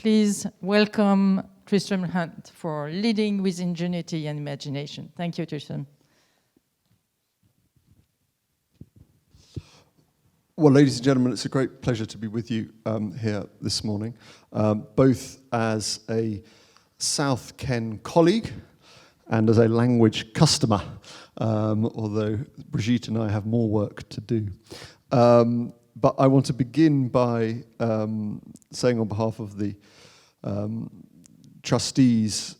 please welcome Tristram Hunt for leading with ingenuity and imagination. Thank you, Tristram. Well, ladies and gentlemen, it's a great pleasure to be with you here this morning, both as a South Ken colleague and as a language customer, although Brigitte and I have more work to do. But I want to begin by saying on behalf of the trustees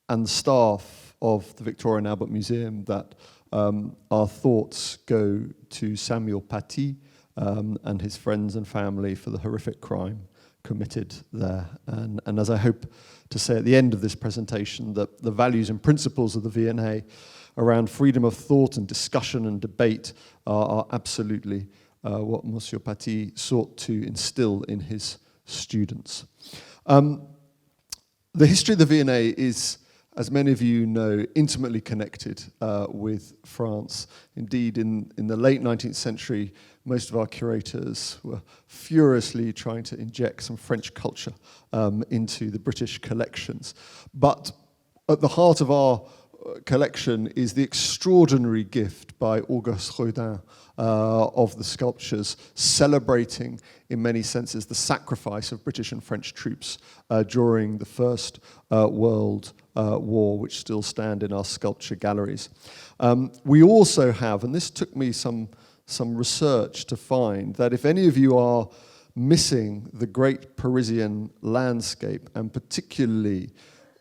and the staff of the Victoria and Albert Museum that our thoughts go to Samuel Paty and his friends and family for the horrific crime committed there. And as I hope to say at the end of this presentation, that the values and principles of the V&A around freedom of thought and discussion and debate are absolutely what Monsieur Paty sought to instill in his students. The history of the V&A is, as many of you know, intimately connected with France. Indeed, in the late 19th century, most of our curators were furiously trying to inject some French culture into the British collections. But at the heart of our collection is the extraordinary gift by Auguste Rodin of the sculptures, celebrating, in many senses, the sacrifice of British and French troops during the First World War, which still stand in our sculpture galleries. We also have, and this took me some research to find, that if any of you are missing the great Parisian landscape, and particularly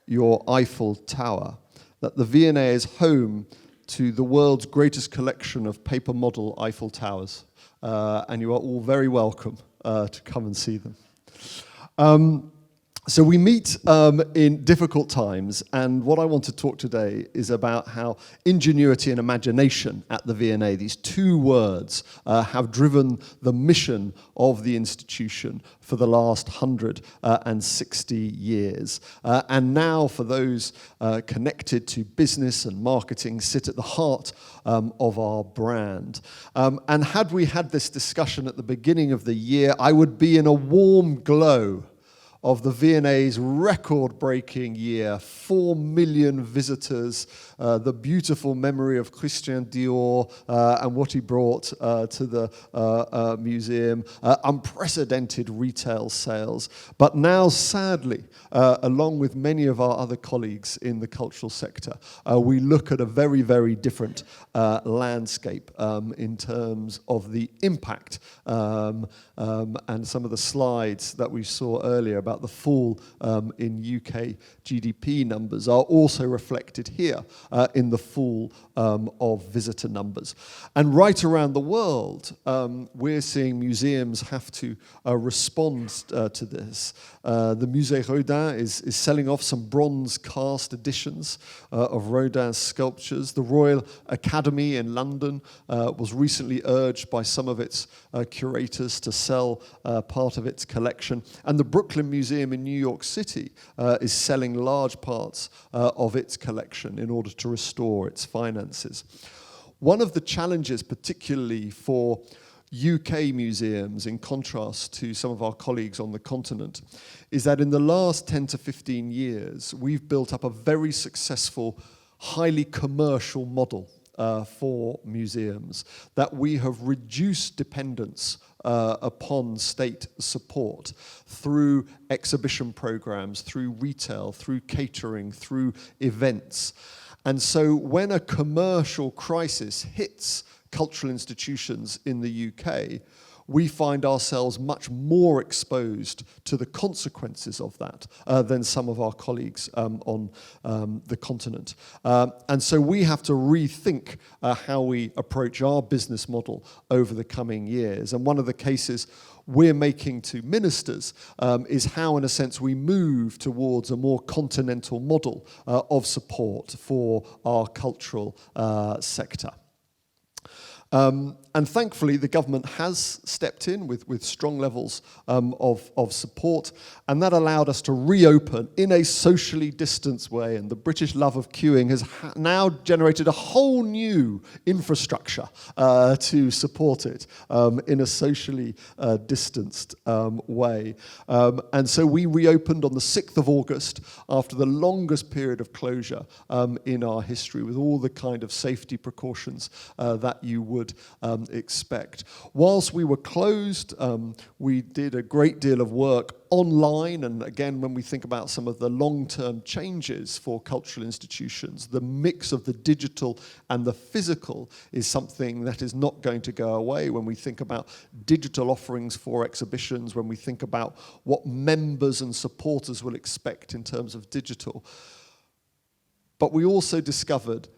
your Eiffel Tower, that the V&A is home to the world's greatest collection of paper model Eiffel Towers. And you are all very welcome to come and see them. So we meet in difficult times, and what I want to talk today is about how ingenuity and imagination at the V&A, these two words, have driven the mission of the institution for the last 160 years. And now, for those connected to business and marketing, sit at the heart of our brand. And had we had this discussion at the beginning of the year, I would be in a warm glow of the V&A's record-breaking year, 4 million visitors, the beautiful memory of Christian Dior and what he brought to the museum, unprecedented retail sales. But now, sadly, along with many of our other colleagues in the cultural sector, we look at a very, very different landscape in terms of the impact and some of the slides that we saw earlier about the fall in UK GDP numbers are also reflected here in the fall of visitor numbers. And right around the world, we're seeing museums have to respond to this. The Musée Rodin is selling off some bronze cast editions of Rodin's sculptures. The Royal Academy in London was recently urged by some of its curators to sell part of its collection. And the Brooklyn Museum in New York City is selling large parts of its collection in order to restore its finances. One of the challenges, particularly for UK museums, in contrast to some of our colleagues on the continent, is that in the last 10 to 15 years, we've built up a very successful, highly commercial model for museums, that we have reduced dependence upon state support through exhibition programs, through retail, through catering, through events. And so when a commercial crisis hits cultural institutions in the UK, we find ourselves much more exposed to the consequences of that than some of our colleagues on the continent. And so we have to rethink how we approach our business model over the coming years. And one of the cases we're making to ministers is how, in a sense, we move towards a more continental model of support for our cultural sector. And thankfully, the government has stepped in with strong levels of support, and that allowed us to reopen in a socially distanced way. And the British love of queuing has now generated a whole new infrastructure to support it in a socially distanced way. And so we reopened on the 6th of August after the longest period of closure in our history, with all the kind of safety precautions that you would expect. Whilst we were closed, we did a great deal of work online, and again, when we think about some of the long-term changes for cultural institutions, the mix of the digital and the physical is something that is not going to go away. When we think about digital offerings for exhibitions, when we think about what members and supporters will expect in terms of digital. But we also discovered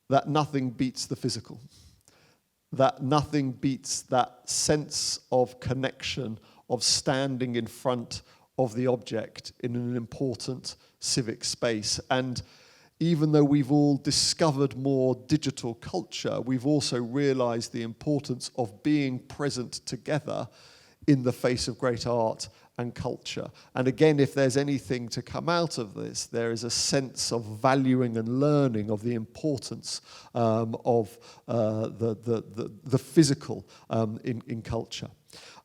that nothing beats the physical, that nothing beats that sense of connection, of standing in front of the object in an important civic space. And even though we've all discovered more digital culture, we've also realized the importance of being present together in the face of great art and culture. And again, if there's anything to come out of this, there is a sense of valuing and learning of the importance of the physical in culture.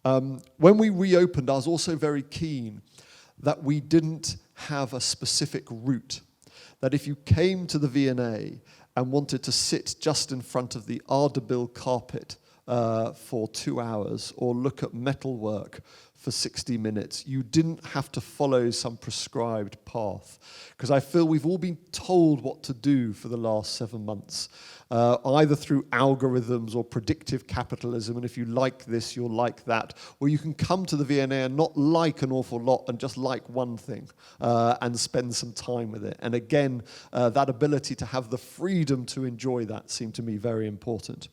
When we reopened, I was also very keen that we didn't have a specific route, that if you came to the V&A and wanted to sit just in front of the Ardebil carpet for 2 hours or look at metalwork for 60 minutes, you didn't have to follow some prescribed path. Because I feel we've all been told what to do for the last 7 months, either through algorithms or predictive capitalism, and if you like this, you'll like that. Or you can come to the V&A and not like an awful lot and just like one thing and spend some time with it. And again, that ability to have the freedom to enjoy that seemed to me very important.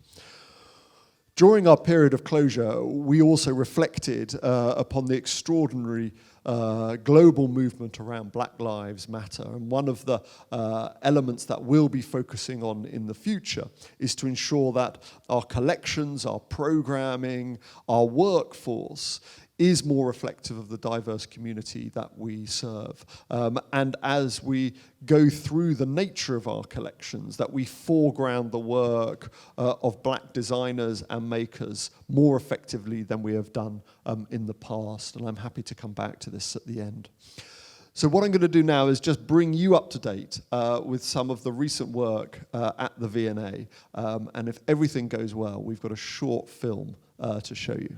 During our period of closure, we also reflected upon the extraordinary global movement around Black Lives Matter. And one of the elements that we'll be focusing on in the future is to ensure that our collections, our programming, our workforce is more reflective of the diverse community that we serve. And as we go through the nature of our collections, that we foreground the work of Black designers and makers more effectively than we have done in the past. And I'm happy to come back to this at the end. So what I'm going to do now is just bring you up to date with some of the recent work at the V&A. And if everything goes well, we've got a short film to show you.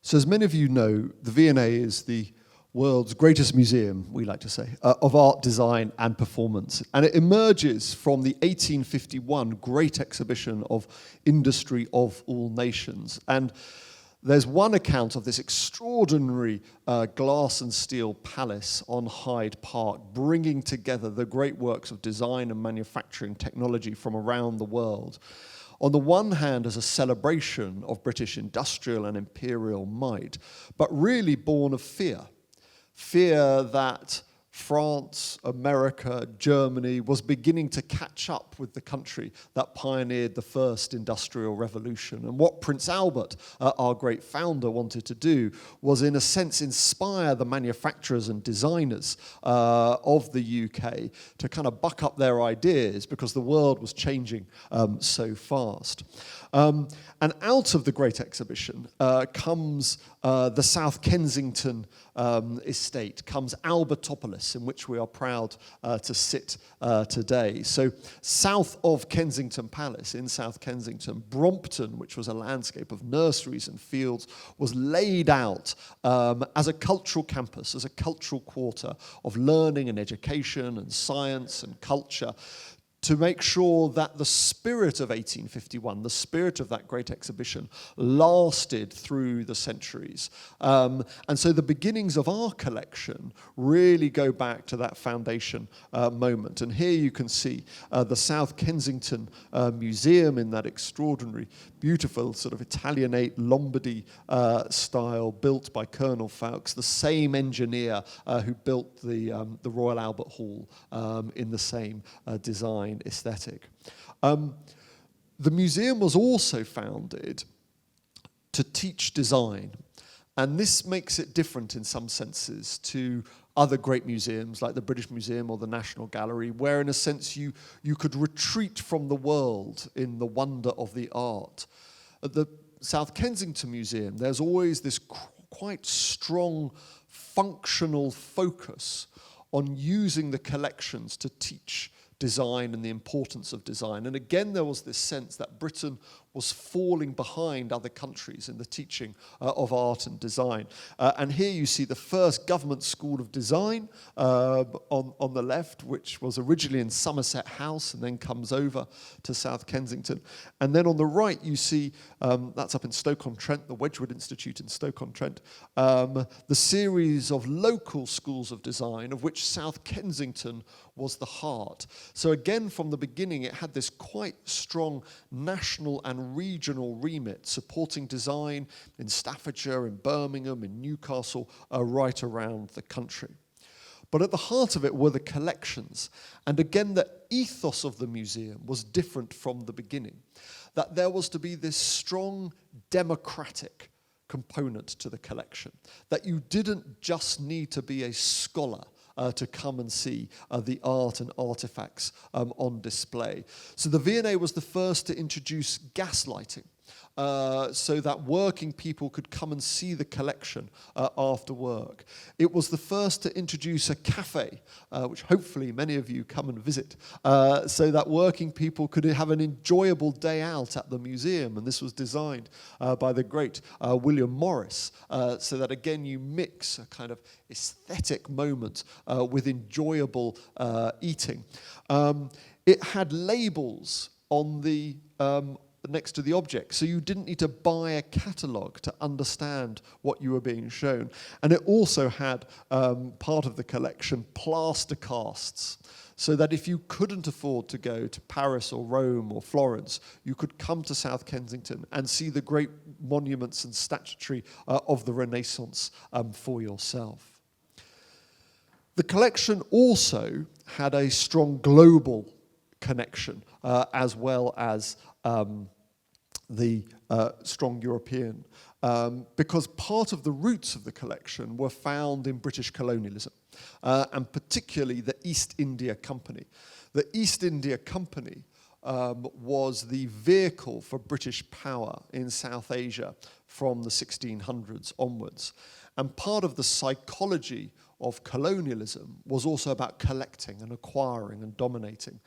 So as many of you know, the V&A is the world's greatest museum, we like to say, of art, design, and performance. And it emerges from the 1851 Great Exhibition of Industry of All Nations. And there's one account of this extraordinary glass and steel palace on Hyde Park, bringing together the great works of design and manufacturing technology from around the world. On the one hand, as a celebration of British industrial and imperial might, but really born of fear. Fear that France, America, Germany was beginning to catch up with the country that pioneered the first industrial revolution. And what Prince Albert, our great founder, wanted to do was, in a sense, inspire the manufacturers and designers of the UK to kind of buck up their ideas, because the world was changing so fast. And out of the Great Exhibition comes the South Kensington estate, comes Albertopolis, in which we are proud to sit today. So south of Kensington Palace, in South Kensington, Brompton, which was a landscape of nurseries and fields, was laid out as a cultural campus, as a cultural quarter of learning and education and science and culture, to make sure that the spirit of 1851, the spirit of that great exhibition, lasted through the centuries. And so the beginnings of our collection really go back to that foundation moment. And here you can see the South Kensington Museum in that extraordinary, beautiful sort of Italianate Lombardy style, built by Colonel Fawkes, the same engineer who built the Royal Albert Hall in the same design aesthetic. The museum was also founded to teach design, and this makes it different in some senses to other great museums like the British Museum or the National Gallery, where in a sense you could retreat from the world in the wonder of the art. At the South Kensington Museum, there's always this quite strong functional focus on using the collections to teach design and the importance of design. And again, there was this sense that Britain was falling behind other countries in the teaching of art and design. And here you see the first government school of design on the left, which was originally in Somerset House and then comes over to South Kensington. And then on the right, you see, that's up in Stoke-on-Trent, the Wedgwood Institute in Stoke-on-Trent, the series of local schools of design, of which South Kensington was the heart. So again, from the beginning, it had this quite strong national and regional remit, supporting design in Staffordshire, in Birmingham, in Newcastle, right around the country. But at the heart of it were the collections. And again, the ethos of the museum was different from the beginning, that there was to be this strong democratic component to the collection, that you didn't just need to be a scholar to come and see the art and artifacts on display. So the V&A was the first to introduce gas lighting, so that working people could come and see the collection after work. It was the first to introduce a cafe, which hopefully many of you come and visit, so that working people could have an enjoyable day out at the museum. And this was designed by the great William Morris, so that again you mix a kind of aesthetic moment with enjoyable eating. It had labels on the next to the object, so you didn't need to buy a catalogue to understand what you were being shown. And it also had part of the collection plaster casts, so that if you couldn't afford to go to Paris or Rome or Florence, you could come to South Kensington and see the great monuments and statuary of the Renaissance for yourself. The collection also had a strong global connection, as well as the strong European, because part of the roots of the collection were found in British colonialism, and particularly the East India Company. The East India Company was the vehicle for British power in South Asia from the 1600s onwards. And part of the psychology of colonialism was also about collecting and acquiring and dominating.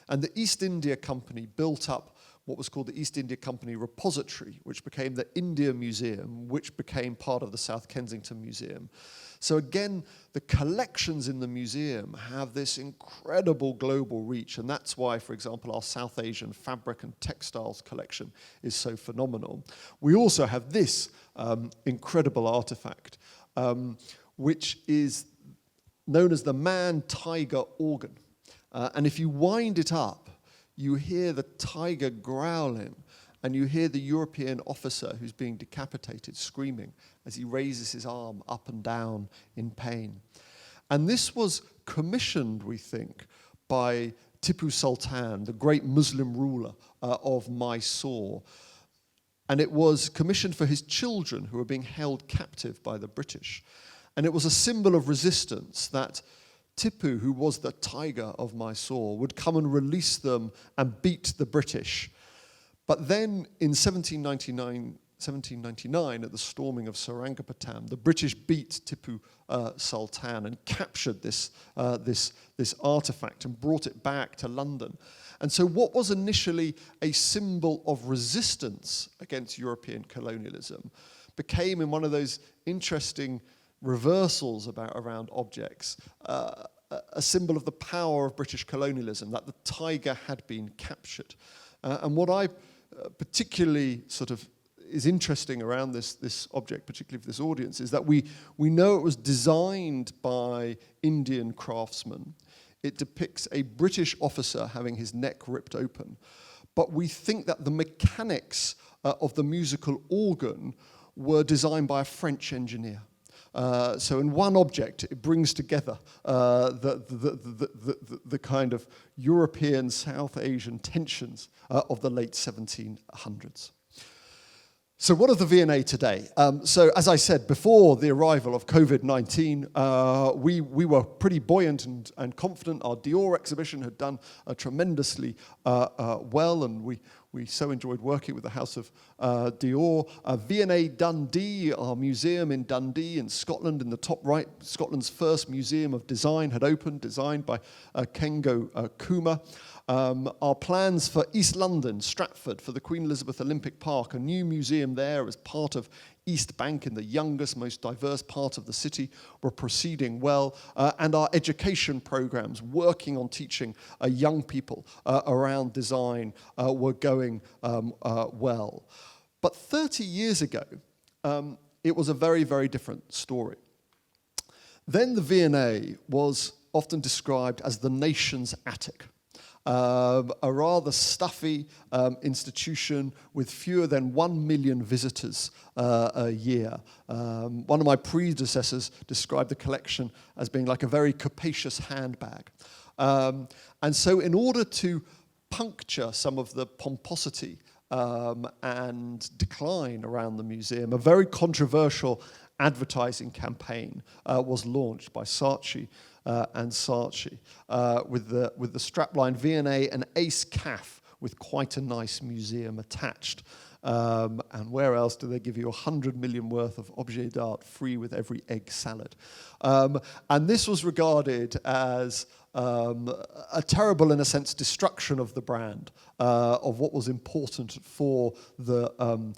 And the East India Company built up what was called the East India Company Repository, which became the India Museum, which became part of the South Kensington Museum. So again, the collections in the museum have this incredible global reach, and that's why, for example, our South Asian fabric and textiles collection is so phenomenal. We also have this incredible artifact, which is known as the man-tiger organ. And if you wind it up, you hear the tiger growling, and you hear the European officer who's being decapitated screaming as he raises his arm up and down in pain. And this was commissioned, we think, by Tipu Sultan, the great Muslim ruler of Mysore. And it was commissioned for his children who were being held captive by the British. And it was a symbol of resistance that Tipu, who was the tiger of Mysore, would come and release them and beat the British. But then in 1799, at the storming of Seringapatam, the British beat Tipu Sultan and captured this artifact and brought it back to London. And so what was initially a symbol of resistance against European colonialism became, in one of those interesting reversals around objects, a symbol of the power of British colonialism, that the tiger had been captured. And what I particularly sort of is interesting around this object, particularly for this audience, is that we know it was designed by Indian craftsmen. It depicts a British officer having his neck ripped open. But we think that the mechanics of the musical organ were designed by a French engineer. So in one object, it brings together the kind of European, South Asian tensions of the late 1700s. So what of the V&A today? So as I said, before the arrival of COVID-19, we were pretty buoyant and confident. Our Dior exhibition had done tremendously well, and we so enjoyed working with the House of Dior. V&A Dundee, our museum in Dundee in Scotland, in the top right, Scotland's first museum of design had opened, designed by Kengo Kuma. Our plans for East London, Stratford, for the Queen Elizabeth Olympic Park, a new museum there as part of East Bank in the youngest, most diverse part of the city, were proceeding well. And our education programs, working on teaching young people around design, were going well. But 30 years ago, it was a very, very different story. Then the V&A was often described as the nation's attic. A rather stuffy institution with fewer than 1 million visitors a year. One of my predecessors described the collection as being like a very capacious handbag. And so in order to puncture some of the pomposity and decline around the museum, a very controversial advertising campaign was launched by Saatchi and Saatchi with the strapline V&A and Ace Caf with quite a nice museum attached. And where else do they give you 100 million worth of objets d'art free with every egg salad? And this was regarded as a terrible, in a sense, destruction of the brand, of what was important for the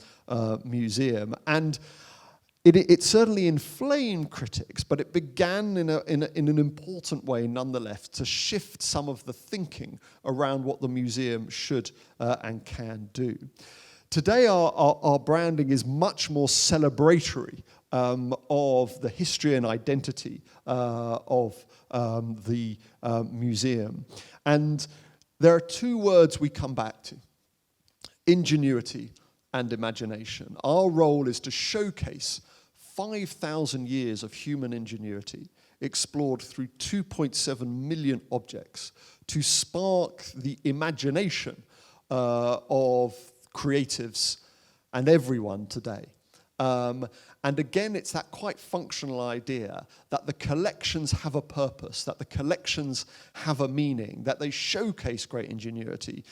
museum. And it certainly inflamed critics, but it began in an important way, nonetheless, to shift some of the thinking around what the museum should and can do. Today, our branding is much more celebratory of the history and identity of the museum. And there are two words we come back to: ingenuity and imagination. Our role is to showcase 5,000 years of human ingenuity explored through 2.7 million objects to spark the imagination of creatives and everyone today. And again, it's that quite functional idea that the collections have a purpose, that the collections have a meaning, that they showcase great ingenuity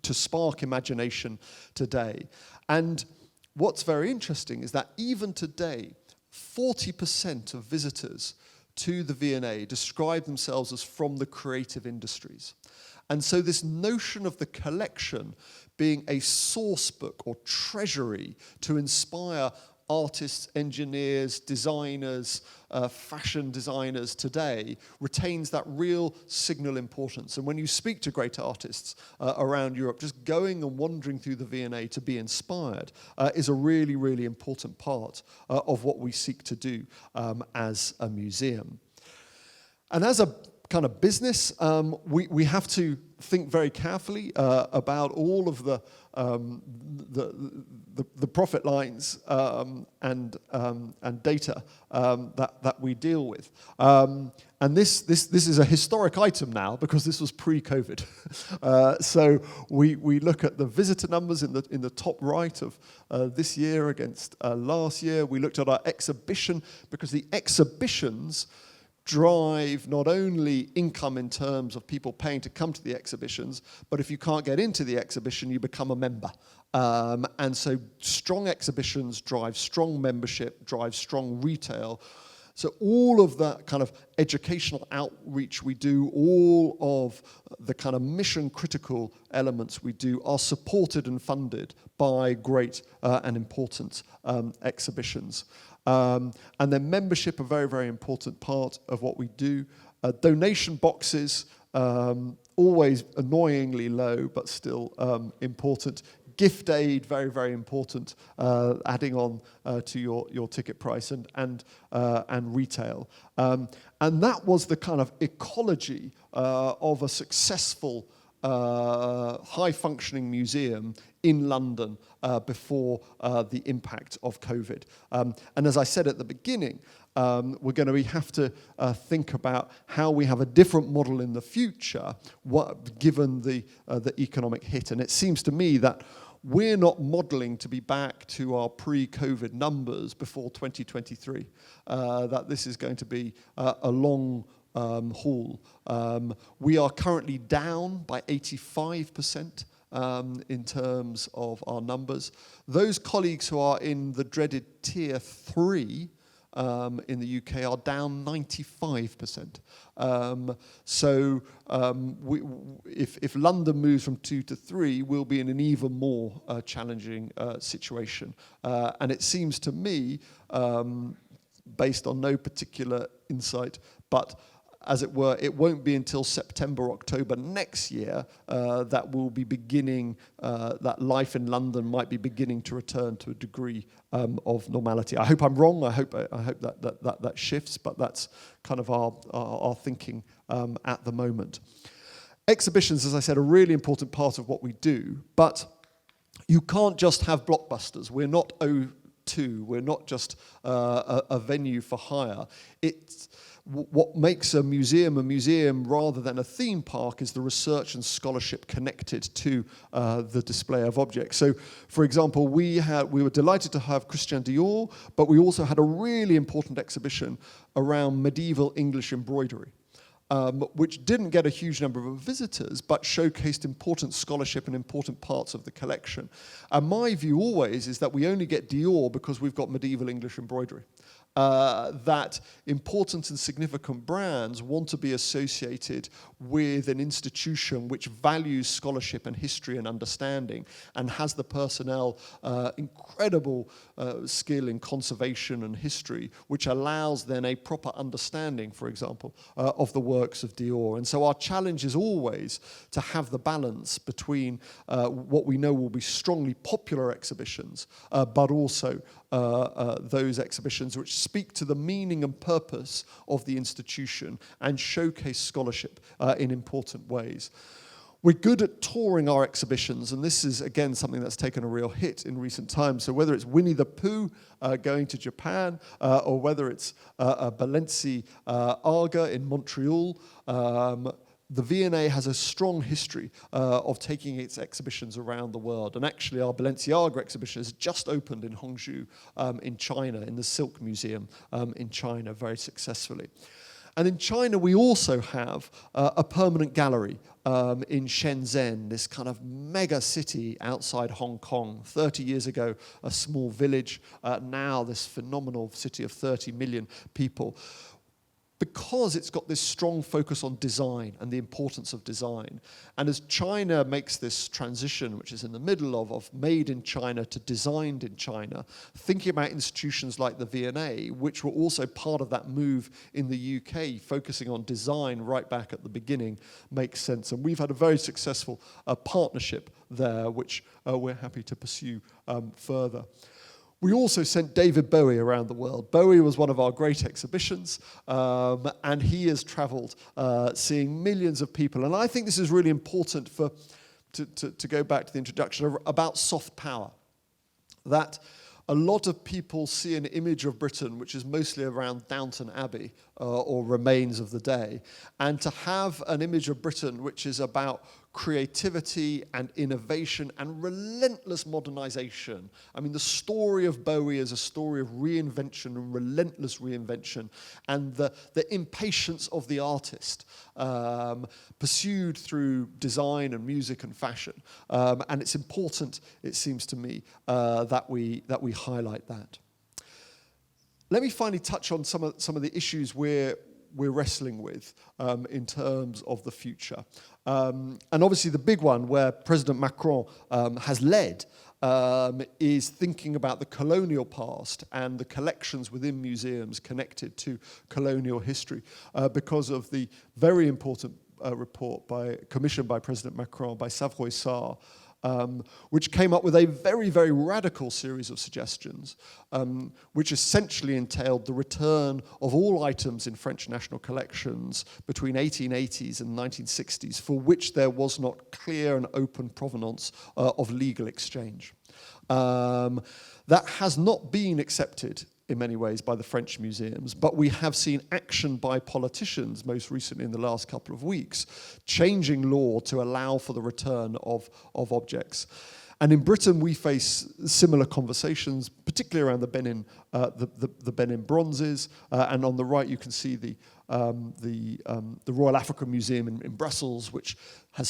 to spark imagination today. And what's very interesting is that even today, 40% of visitors to the V&A describe themselves as from the creative industries. And so this notion of the collection being a source book or treasury to inspire artists, engineers, designers, fashion designers today retains that real signal importance. And when you speak to great artists around Europe, just going and wandering through the V&A to be inspired is a really, really important part of what we seek to do as a museum. And as a kind of business, we have to think very carefully about all of the profit lines and data that we deal with. And this is a historic item now because this was pre-COVID. So we look at the visitor numbers in the top right of this year against last year. We looked at our exhibition because the exhibitions drive not only income in terms of people paying to come to the exhibitions, but if you can't get into the exhibition, you become a member. And so strong exhibitions drive strong membership, drive strong retail. So all of that kind of educational outreach we do, all of the kind of mission critical elements we do are supported and funded by great and important exhibitions. And then membership, a very, very important part of what we do. Donation boxes, always annoyingly low, but still important. Gift aid, very, very important, adding on to your ticket price and retail. And that was the kind of ecology of a successful high-functioning museum in London before the impact of COVID. And as I said at the beginning, we're going to have to think about how we have a different model in the future, given the economic hit. And it seems to me that we're not modeling to be back to our pre-COVID numbers before 2023, that this is going to be a long haul. We are currently down by 85% in terms of our numbers. Those colleagues who are in the dreaded tier 3 in the UK are down 95%. If London moves from 2 to 3, we'll be in an even more challenging situation. And it seems to me, based on no particular insight, but as it were, it won't be until September, October next year that we'll be beginning, that life in London might be beginning to return to a degree of normality. I hope I'm wrong. I hope that shifts, but that's kind of our thinking at the moment. Exhibitions, as I said, are a really important part of what we do, but you can't just have blockbusters. We're not O2. We're not just a venue for hire. What makes a museum rather than a theme park is the research and scholarship connected to the display of objects. So, for example, we were delighted to have Christian Dior, but we also had a really important exhibition around medieval English embroidery, which didn't get a huge number of visitors, but showcased important scholarship and important parts of the collection. And my view always is that we only get Dior because we've got medieval English embroidery. That important and significant brands want to be associated with an institution which values scholarship and history and understanding and has the personnel incredible skill in conservation and history, which allows then a proper understanding, for example, of the works of Dior. And so our challenge is always to have the balance between what we know will be strongly popular exhibitions, but also those exhibitions which speak to the meaning and purpose of the institution and showcase scholarship in important ways. We're good at touring our exhibitions, and this is, again, something that's taken a real hit in recent times. So whether it's Winnie the Pooh going to Japan, or whether it's Balenciaga in Montreal, the V&A has a strong history of taking its exhibitions around the world. And actually, our Balenciaga exhibition has just opened in Hangzhou in China, in the Silk Museum in China, very successfully. And in China, we also have a permanent gallery in Shenzhen, this kind of mega city outside Hong Kong. 30 years ago, a small village. Now, this phenomenal city of 30 million people. because it's got this strong focus on design and the importance of design. And as China makes this transition, which is in the middle of made in China to designed in China, thinking about institutions like the V&A, which were also part of that move in the UK, focusing on design right back at the beginning, makes sense. And we've had a very successful partnership there, which we're happy to pursue further. We also sent David Bowie around the world. Bowie was one of our great exhibitions, and he has traveled seeing millions of people. And I think this is really important to go back to the introduction about soft power. That a lot of people see an image of Britain which is mostly around Downton Abbey or remains of the day, and to have an image of Britain which is about creativity and innovation and relentless modernization. I mean, the story of Bowie is a story of reinvention and relentless reinvention, and the impatience of the artist pursued through design and music and fashion. And it's important, it seems to me, that we highlight that. Let me finally touch on some of the issues we're wrestling with in terms of the future. And obviously the big one where President Macron has led is thinking about the colonial past and the collections within museums connected to colonial history because of the very important report commissioned by President Macron, by Savoy-Sarr, which came up with a very, very radical series of suggestions, which essentially entailed the return of all items in French national collections between 1880s and 1960s for which there was not clear and open provenance of legal exchange. That has not been accepted in many ways by the French museums, but we have seen action by politicians, most recently in the last couple of weeks, changing law to allow for the return of objects. And in Britain, we face similar conversations, particularly around the Benin bronzes. And on the right, you can see the Royal African Museum in Brussels, which has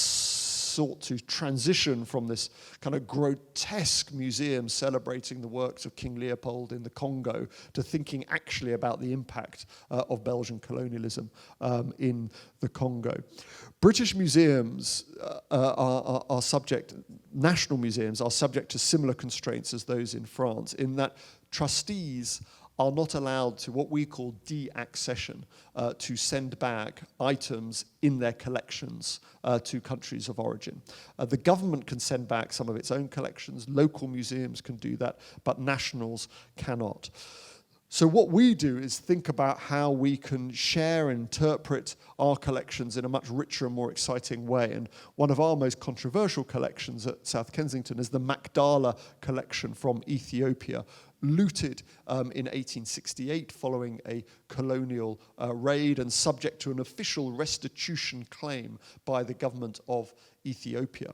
sought to transition from this kind of grotesque museum celebrating the works of King Leopold in the Congo to thinking actually about the impact of Belgian colonialism in the Congo. British museums are subject, national museums are subject to similar constraints as those in France, in that trustees are not allowed to what we call de-accession, to send back items in their collections to countries of origin. The government can send back some of its own collections, local museums can do that, but nationals cannot. So what we do is think about how we can share and interpret our collections in a much richer and more exciting way. And one of our most controversial collections at South Kensington is the Magdala collection from Ethiopia, looted in 1868 following a colonial raid and subject to an official restitution claim by the government of Ethiopia.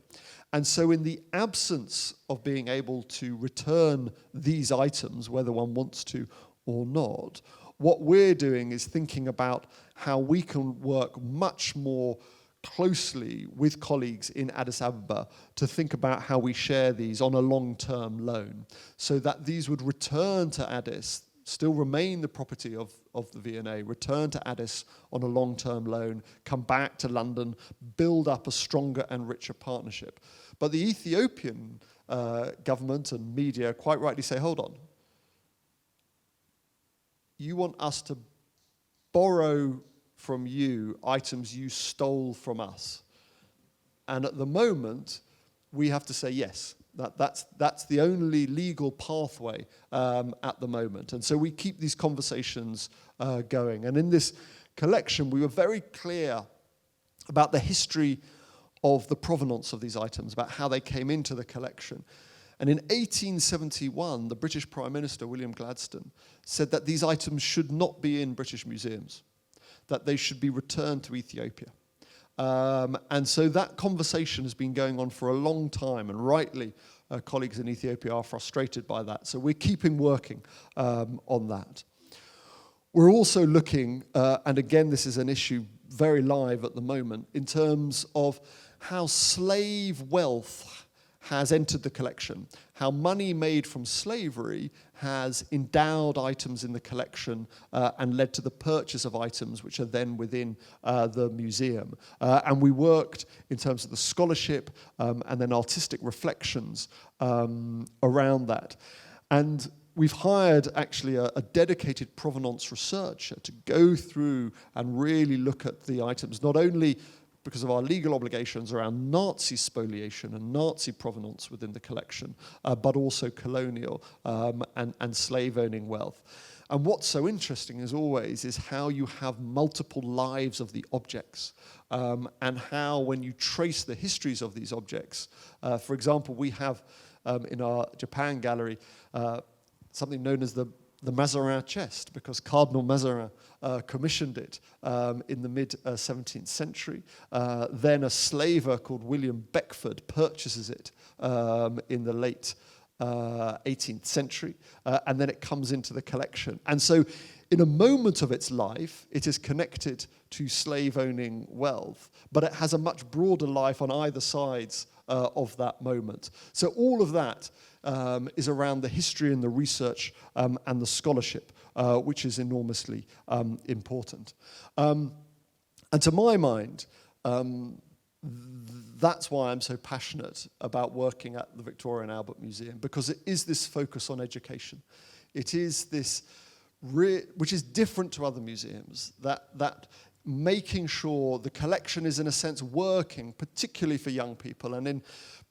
And so in the absence of being able to return these items, whether one wants to or not, what we're doing is thinking about how we can work much more closely with colleagues in Addis Ababa to think about how we share these on a long-term loan so that these would return to Addis, still remain the property of the V&A, return to Addis on a long-term loan, come back to London, build up a stronger and richer partnership. But the Ethiopian government and media quite rightly say, hold on, you want us to borrow from you items you stole from us. And at the moment, we have to say yes. That's the only legal pathway at the moment. And so we keep these conversations going. And in this collection, we were very clear about the history of the provenance of these items, about how they came into the collection. And in 1871, the British Prime Minister, William Gladstone, said that these items should not be in British museums, that they should be returned to Ethiopia. And so that conversation has been going on for a long time, and rightly, colleagues in Ethiopia are frustrated by that. So we're keeping working on that. We're also looking, and again, this is an issue very live at the moment, in terms of how slave wealth has entered the collection, how money made from slavery has endowed items in the collection and led to the purchase of items which are then within the museum. And we worked in terms of the scholarship and then artistic reflections around that. And we've hired actually a dedicated provenance researcher to go through and really look at the items, not only because of our legal obligations around Nazi spoliation and Nazi provenance within the collection, but also colonial and slave-owning wealth. And what's so interesting, as always, is how you have multiple lives of the objects, and how, when you trace the histories of these objects, for example, we have in our Japan gallery something known as the Mazarin chest, because Cardinal Mazarin commissioned it in the mid-17th century. Then a slaver called William Beckford purchases it in the late 18th century, and then it comes into the collection. And so in a moment of its life, it is connected to slave-owning wealth, but it has a much broader life on either sides of that moment. So all of that is around the history and the research and the scholarship, which is enormously important. And to my mind, that's why I'm so passionate about working at the Victoria and Albert Museum, because it is this focus on education. It is this, which is different to other museums, that making sure the collection is, in a sense, working, particularly for young people. And in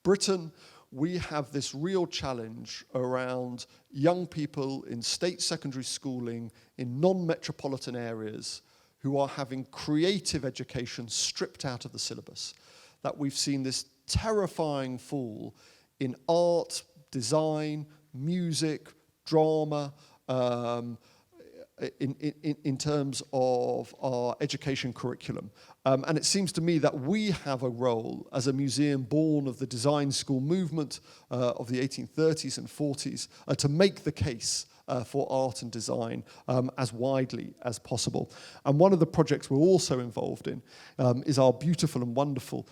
Britain, we have this real challenge around young people in state secondary schooling in non-metropolitan areas who are having creative education stripped out of the syllabus. That we've seen this terrifying fall in art, design, music, drama, in terms of our education curriculum. And it seems to me that we have a role as a museum born of the design school movement of the 1830s and 40s to make the case for art and design as widely as possible. And one of the projects we're also involved in is our beautiful and wonderful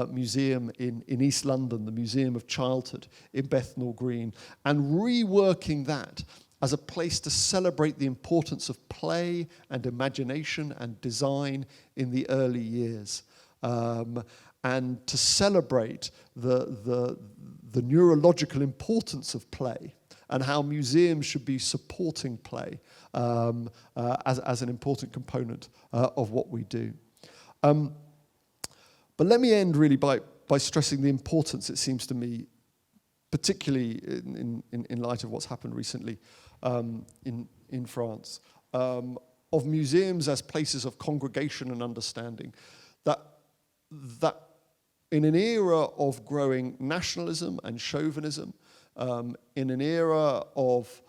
museum in East London, the Museum of Childhood in Bethnal Green, and reworking that as a place to celebrate the importance of play and imagination and design in the early years, and to celebrate the neurological importance of play and how museums should be supporting play as an important component of what we do. But let me end really by stressing the importance, it seems to me, particularly in light of what's happened recently in France, of museums as places of congregation and understanding, that in an era of growing nationalism and chauvinism, in an era of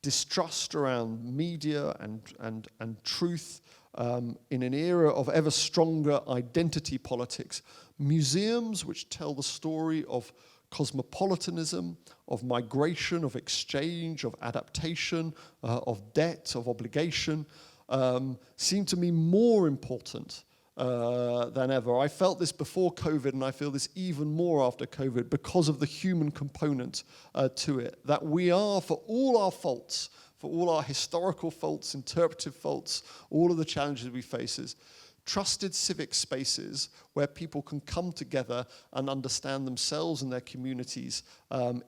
distrust around media and truth, in an era of ever stronger identity politics, museums which tell the story of cosmopolitanism, of migration, of exchange, of adaptation, of debt, of obligation, seem to me more important than ever. I felt this before COVID, and I feel this even more after COVID because of the human component to it, that we are, for all our faults, for all our historical faults, interpretive faults, all of the challenges we face, trusted civic spaces where people can come together and understand themselves and their communities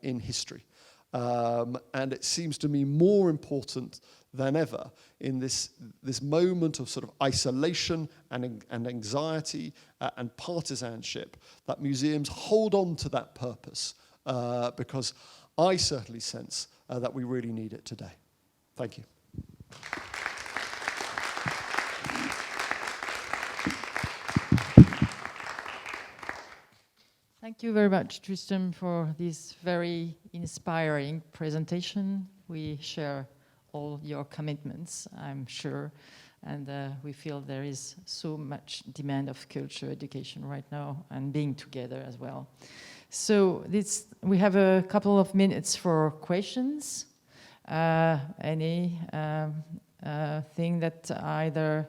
in history. And it seems to me more important than ever in this moment of sort of isolation and anxiety and partisanship that museums hold on to that purpose, because I certainly sense that we really need it today. Thank you. Thank you very much, Tristram, for this very inspiring presentation. We share all your commitments, I'm sure, and we feel there is so much demand of culture education right now and being together as well. So we have a couple of minutes for questions. Any thing that either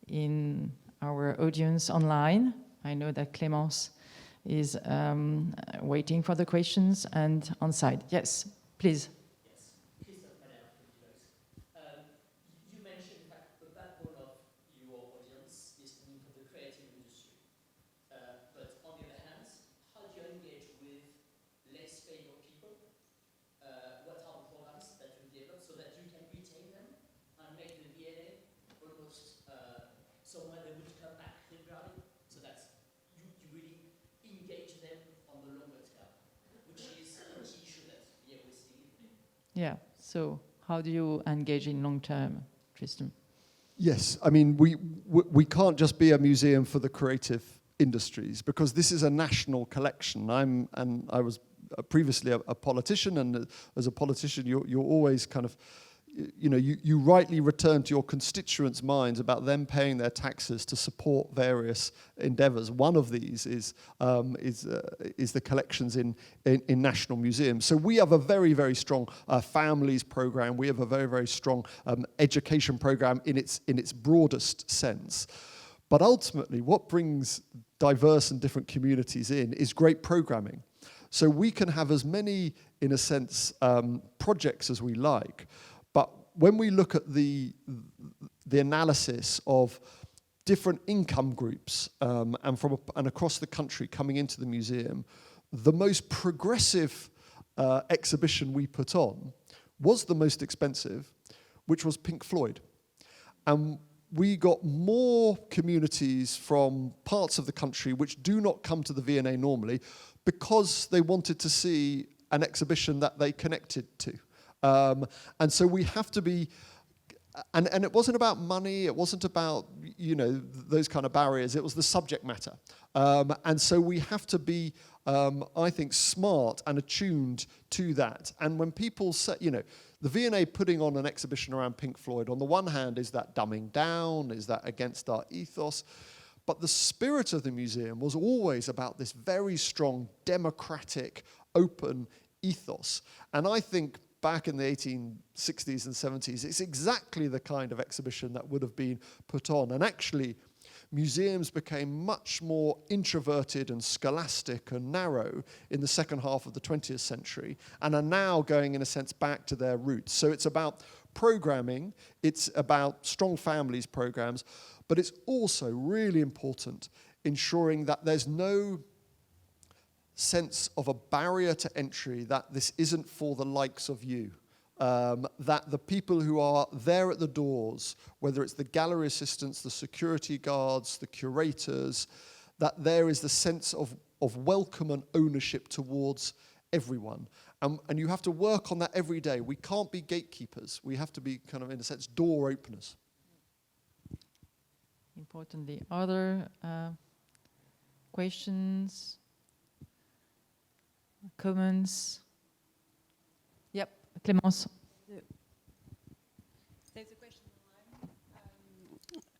in our audience online, I know that Clémence is waiting for the questions and on side. Yes, please. You mentioned that the backbone of your audience is coming from the creative industry. But on the other hand, how do you engage with less famous people? What are the programs that you develop so that you can retain them and make the VNA almost somewhere they would come back regularly, so that you really engage them on the longer term, which is a key issue that we are seeing. Yeah, so how do you engage in long term, Tristram? Yes, I mean, we can't just be a museum for the creative industries, because this is a national collection. I was previously a politician, and as a politician, you're always kind of, you rightly return to your constituents' minds about them paying their taxes to support various endeavours. One of these is the collections in national museums. So we have a very, very strong families programme. We have a very, very strong education programme in its broadest sense. But ultimately, what brings diverse and different communities in is great programming. So we can have as many, in a sense, projects as we like. But when we look at the analysis of different income groups and across the country coming into the museum, the most progressive exhibition we put on was the most expensive, which was Pink Floyd. And we got more communities from parts of the country which do not come to the V&A normally, because they wanted to see an exhibition that they connected to. And so we have to be, and it wasn't about money, it wasn't about, those kind of barriers, it was the subject matter. And so we have to be, I think, smart and attuned to that. And when people say, the V&A putting on an exhibition around Pink Floyd, on the one hand, is that dumbing down? Is that against our ethos? But the spirit of the museum was always about this very strong, democratic, open ethos. And I think back in the 1860s and 70s, it's exactly the kind of exhibition that would have been put on. And actually, museums became much more introverted and scholastic and narrow in the second half of the 20th century, and are now going, in a sense, back to their roots. So it's about programming, it's about strong families programs, but it's also really important ensuring that there's no sense of a barrier to entry, that this isn't for the likes of you. That the people who are there at the doors, whether it's the gallery assistants, the security guards, the curators, that there is the sense of welcome and ownership towards everyone. And you have to work on that every day. We can't be gatekeepers. We have to be kind of, in a sense, door openers. Importantly, other questions, comments? Yep, Clémence. There's a question online.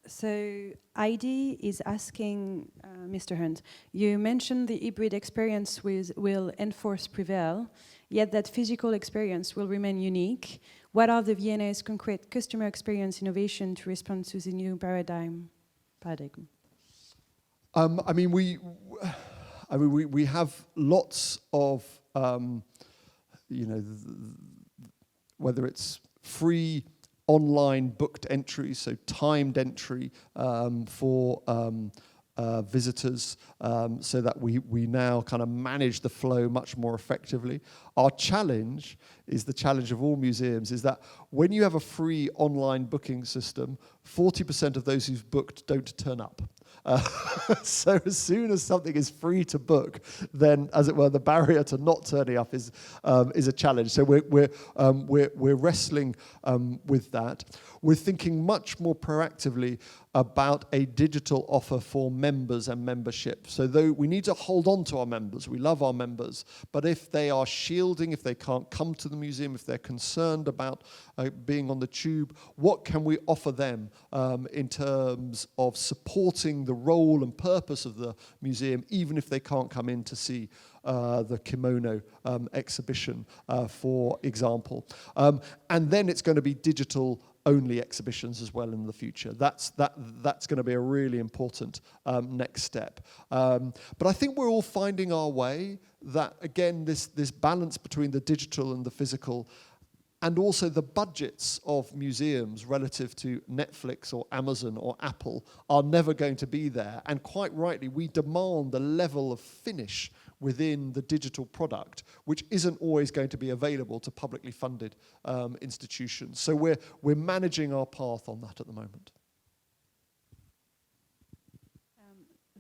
So ID is asking, Mr. Hunt, you mentioned the hybrid experience will enforce prevail, yet that physical experience will remain unique. What are the V&A's concrete customer experience innovation to respond to the new paradigm? We have lots of, whether it's free online booked entry, so timed entry for visitors, so that we now kind of manage the flow much more effectively. Our challenge is the challenge of all museums, is that when you have a free online booking system, 40% of those who've booked don't turn up. So as soon as something is free to book, then, as it were, the barrier to not turning up is a challenge. So we're wrestling with that. We're thinking much more proactively about a digital offer for members and membership. So though we need to hold on to our members, we love our members, but if they are shielding, if they can't come to the museum, if they're concerned about being on the tube, what can we offer them in terms of supporting the role and purpose of the museum, even if they can't come in to see the kimono exhibition, for example. And then it's going to be digital only exhibitions as well in the future. That's going to be a really important next step. But I think we're all finding our way. That again, this balance between the digital and the physical, and also the budgets of museums relative to Netflix or Amazon or Apple are never going to be there. And quite rightly, we demand a level of finish within the digital product, which isn't always going to be available to publicly funded institutions. So we're managing our path on that at the moment.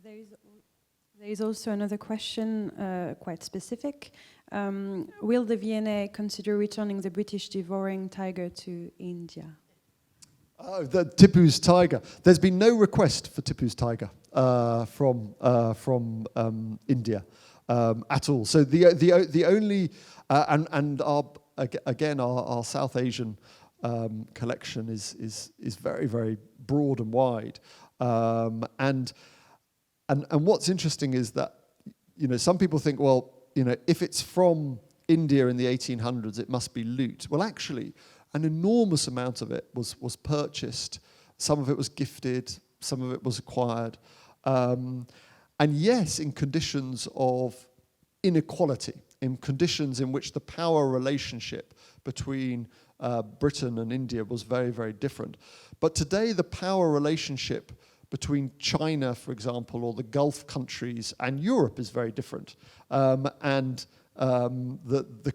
There is also another question, quite specific. Will the V&A consider returning the British devouring tiger to India? Oh, the Tipu's tiger. There's been no request for Tipu's tiger from India at all. So the only and our South Asian collection is very, very broad and wide, and what's interesting is that, you know, some people think, well, you know, if it's from India in the 1800s, it must be loot. Well, actually, an enormous amount of it was purchased. Some of it was gifted. Some of it was acquired. And yes, in conditions of inequality, in conditions in which the power relationship between Britain and India was very, very different. But today, the power relationship between China, for example, or the Gulf countries and Europe is very different. The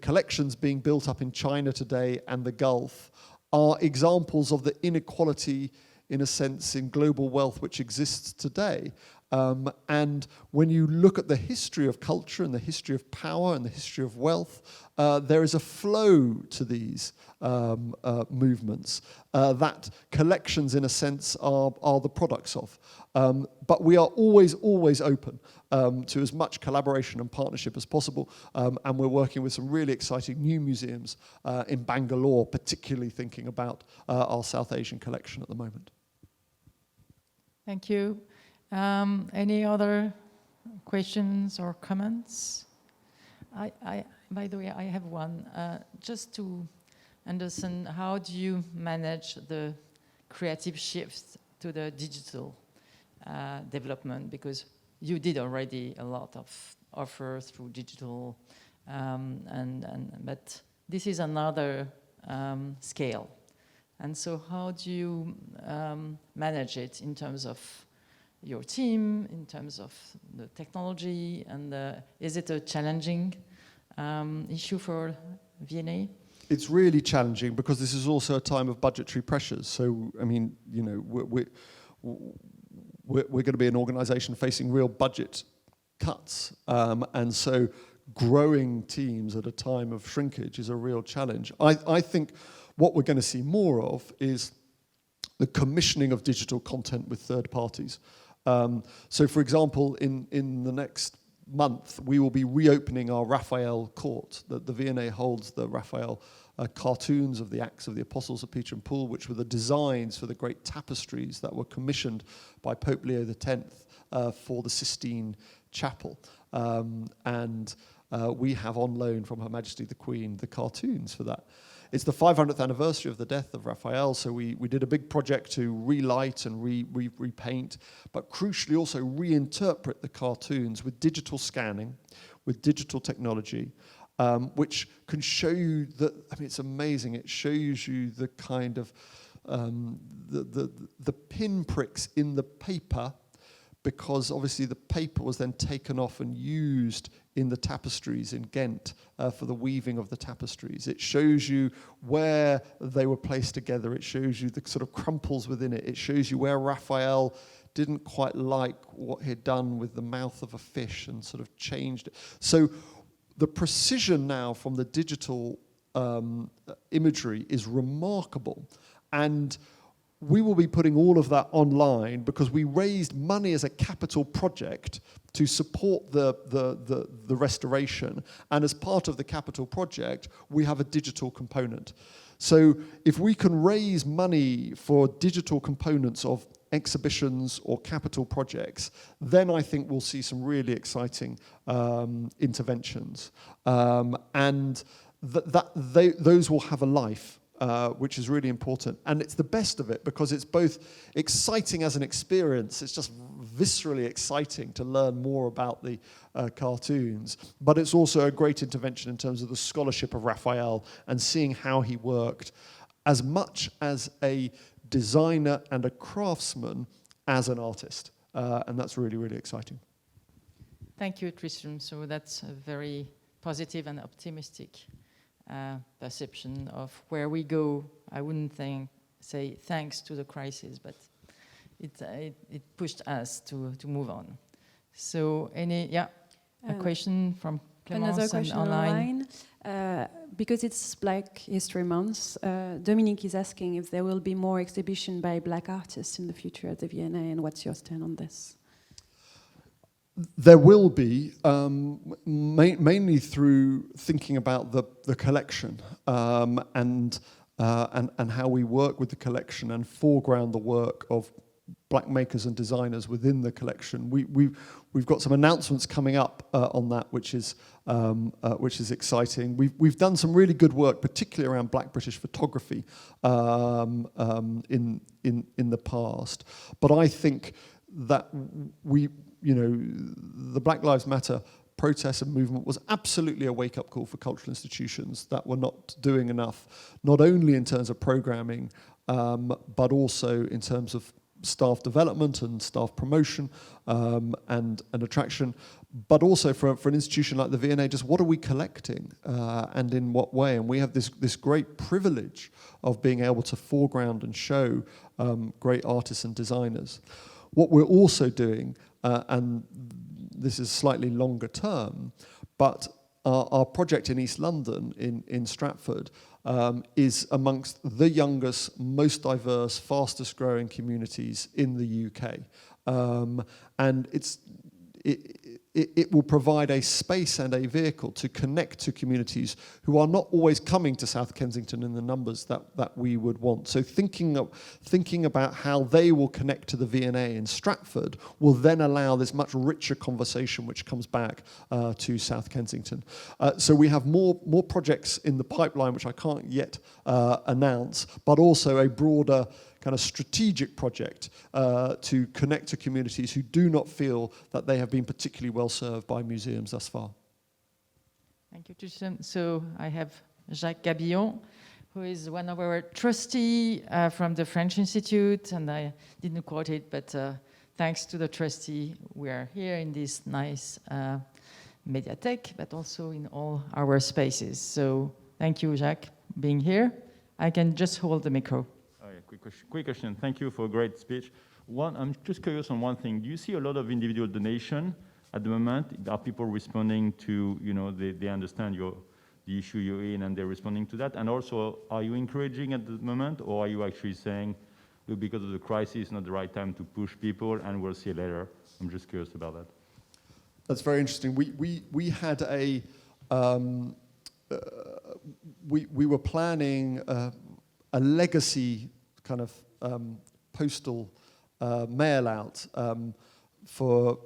collections being built up in China today and the Gulf are examples of the inequality, in a sense, in global wealth which exists today. And when you look at the history of culture and the history of power and the history of wealth, there is a flow to these movements that collections, in a sense, are the products of. But we are always open to as much collaboration and partnership as possible. And we're working with some really exciting new museums in Bangalore, particularly thinking about our South Asian collection at the moment. Thank you. Any other questions or comments? By the way, I have one. Just to understand, how do you manage the creative shift to the digital development? Because you did already a lot of offers through digital, but this is another scale. And so how do you manage it in terms of your team, in terms of the technology, and is it a challenging issue for V&A? It's really challenging because this is also a time of budgetary pressures. So, I mean, you know, we're going to be an organisation facing real budget cuts, and so growing teams at a time of shrinkage is a real challenge. I think what we're going to see more of is the commissioning of digital content with third parties. So, for example, in the next month, we will be reopening our Raphael court. The V&A holds the Raphael cartoons of the Acts of the Apostles of Peter and Paul, which were the designs for the great tapestries that were commissioned by Pope Leo X for the Sistine Chapel. We have on loan from Her Majesty the Queen the cartoons for that. It's the 500th anniversary of the death of Raphael, so we did a big project to relight and repaint, but crucially also reinterpret the cartoons with digital scanning, with digital technology, which can show you that, I mean, it's amazing. It shows you the kind of the pinpricks in the paper, because obviously the paper was then taken off and used in the tapestries in Ghent for the weaving of the tapestries. It shows you where they were placed together. It shows you the sort of crumples within it. It shows you where Raphael didn't quite like what he'd done with the mouth of a fish and sort of changed it. So the precision now from the digital imagery is remarkable. And we will be putting all of that online because we raised money as a capital project to support the restoration. And as part of the capital project, we have a digital component. So if we can raise money for digital components of exhibitions or capital projects, then I think we'll see some really exciting interventions. Those will have a life. which is really important. And it's the best of it because it's both exciting as an experience, it's just viscerally exciting to learn more about the cartoons, but it's also a great intervention in terms of the scholarship of Raphael and seeing how he worked as much as a designer and a craftsman as an artist. And that's really, really exciting. Thank you, Tristram. So that's a very positive and optimistic perception of where we go. I wouldn't say thanks to the crisis, but it pushed us to move on. So a question from Clemence another question online. Because it's Black History Month, Dominique is asking if there will be more exhibition by Black artists in the future at the V&A, and what's your stand on this? There will be, mainly through thinking about the collection and how we work with the collection and foreground the work of Black makers and designers within the collection. We've got some announcements coming up on that, which is exciting. We've done some really good work, particularly around Black British photography in the past. But I think that the Black Lives Matter protest and movement was absolutely a wake-up call for cultural institutions that were not doing enough, not only in terms of programming, but also in terms of staff development and staff promotion and attraction, but also for an institution like the V&A, just what are we collecting and in what way? And we have this great privilege of being able to foreground and show great artists and designers. What we're also doing, and this is slightly longer term, but our project in East London, in Stratford, is amongst the youngest, most diverse, fastest growing communities in the UK. And it will provide a space and a vehicle to connect to communities who are not always coming to South Kensington in the numbers that we would want. So thinking about how they will connect to the V&A in Stratford will then allow this much richer conversation which comes back to South Kensington. So we have more projects in the pipeline which I can't yet announce, but also a broader kind of strategic project to connect to communities who do not feel that they have been particularly well served by museums thus far. Thank you, Tristan. So I have Jacques Gabillon, who is one of our trustee from the French Institute, and I didn't quote it, but thanks to the trustee, we are here in this nice Mediathèque, but also in all our spaces. So thank you, Jacques, being here. I can just hold the micro. Quick question. Thank you for a great speech. I'm just curious on one thing. Do you see a lot of individual donation at the moment? Are people responding to, they understand the issue you're in and they're responding to that? And also, are you encouraging at the moment, or are you actually saying, look, because of the crisis, it's not the right time to push people and we'll see later? I'm just curious about that. That's very interesting. We had we were planning a legacy kind of postal mail out for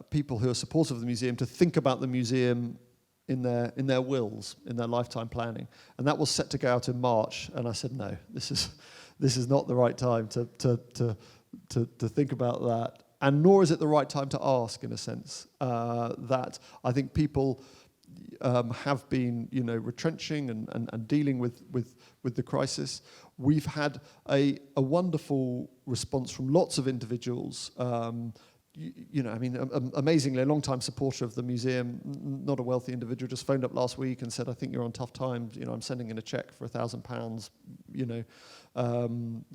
people who are supportive of the museum to think about the museum in their wills, in their lifetime planning, and that was set to go out in March. And I said, no, this is not the right time to think about that, and nor is it the right time to ask, in a sense, that I think people have been, retrenching and dealing with the crisis. We've had a wonderful response from lots of individuals. Amazingly, a long-time supporter of the museum, not a wealthy individual, just phoned up last week and said, I think you're on tough times. I'm sending in a cheque for £1,000.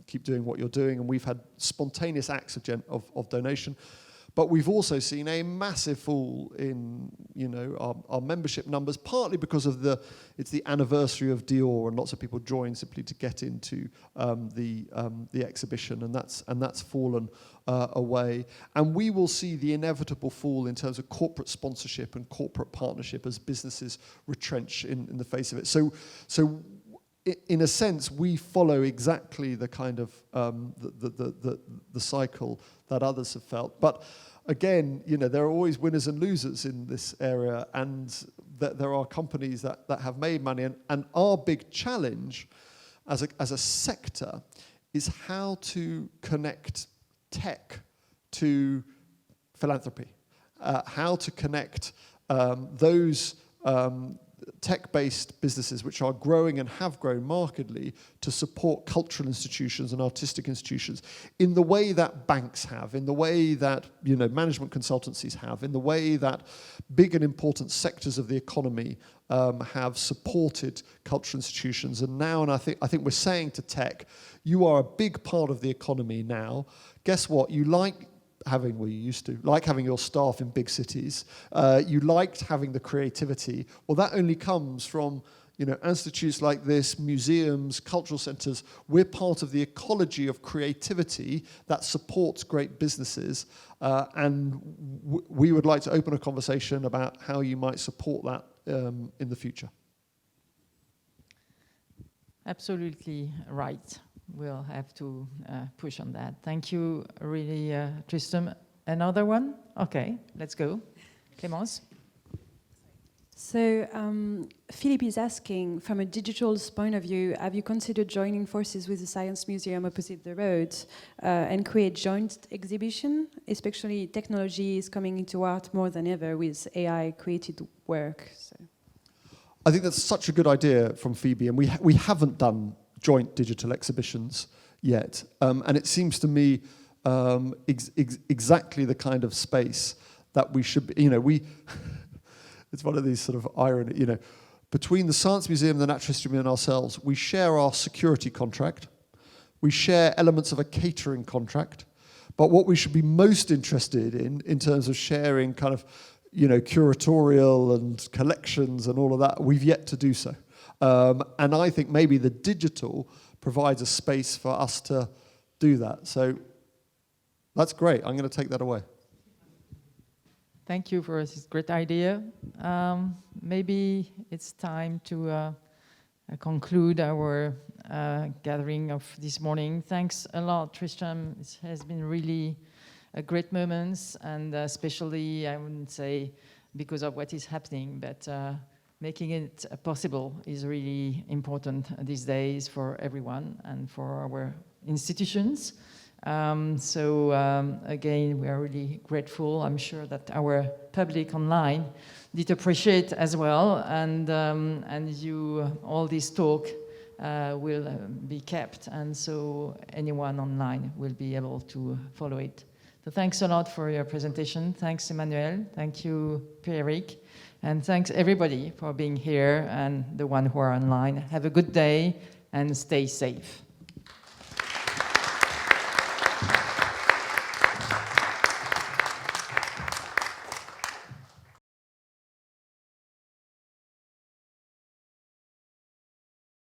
Keep doing what you're doing. And we've had spontaneous acts of donation. But we've also seen a massive fall in, our membership numbers, partly because of it's the anniversary of Dior, and lots of people join simply to get into the exhibition, and that's fallen away. And we will see the inevitable fall in terms of corporate sponsorship and corporate partnership as businesses retrench in the face of it. So in a sense, we follow exactly the kind of the cycle that others have felt. But again, there are always winners and losers in this area, and there are companies that have made money. And our big challenge as a sector is how to connect tech to philanthropy, how to connect those tech-based businesses which are growing and have grown markedly to support cultural institutions and artistic institutions in the way that banks have, in the way that management consultancies have, in the way that big and important sectors of the economy have supported cultural institutions. And now, I think we're saying to tech, you are a big part of the economy now. Guess what? You used to like having your staff in big cities. You liked having the creativity. Well, that only comes from institutes like this, museums, cultural centres. We're part of the ecology of creativity that supports great businesses, and we would like to open a conversation about how you might support that in the future. Absolutely right. We'll have to push on that. Thank you, really, Tristram. Another one? Okay, let's go. Clémence? So Philippe is asking, from a digital point of view, have you considered joining forces with the Science Museum opposite the road and create joint exhibition? Especially technology is coming into art more than ever with AI-created work. So. I think that's such a good idea from Phoebe, and we haven't done joint digital exhibitions yet. And it seems to me exactly the kind of space that we should be, it's one of these sort of irony, between the Science Museum, the Natural History Museum and ourselves, we share our security contract, we share elements of a catering contract, but what we should be most interested in terms of sharing kind of, curatorial and collections and all of that, we've yet to do so. And I think maybe the digital provides a space for us to do that. So that's great. I'm going to take that away. Thank you for this great idea. Maybe it's time to conclude our gathering of this morning. Thanks a lot, Tristram. It has been really a great moment, and especially, I wouldn't say because of what is happening, but making it possible is really important these days for everyone and for our institutions. Again, we are really grateful. I'm sure that our public online did appreciate as well, and all this talk will be kept, and so anyone online will be able to follow it. So thanks a lot for your presentation. Thanks, Emmanuel. Thank you, Pierrick. And thanks everybody for being here and the one who are online. Have a good day and stay safe.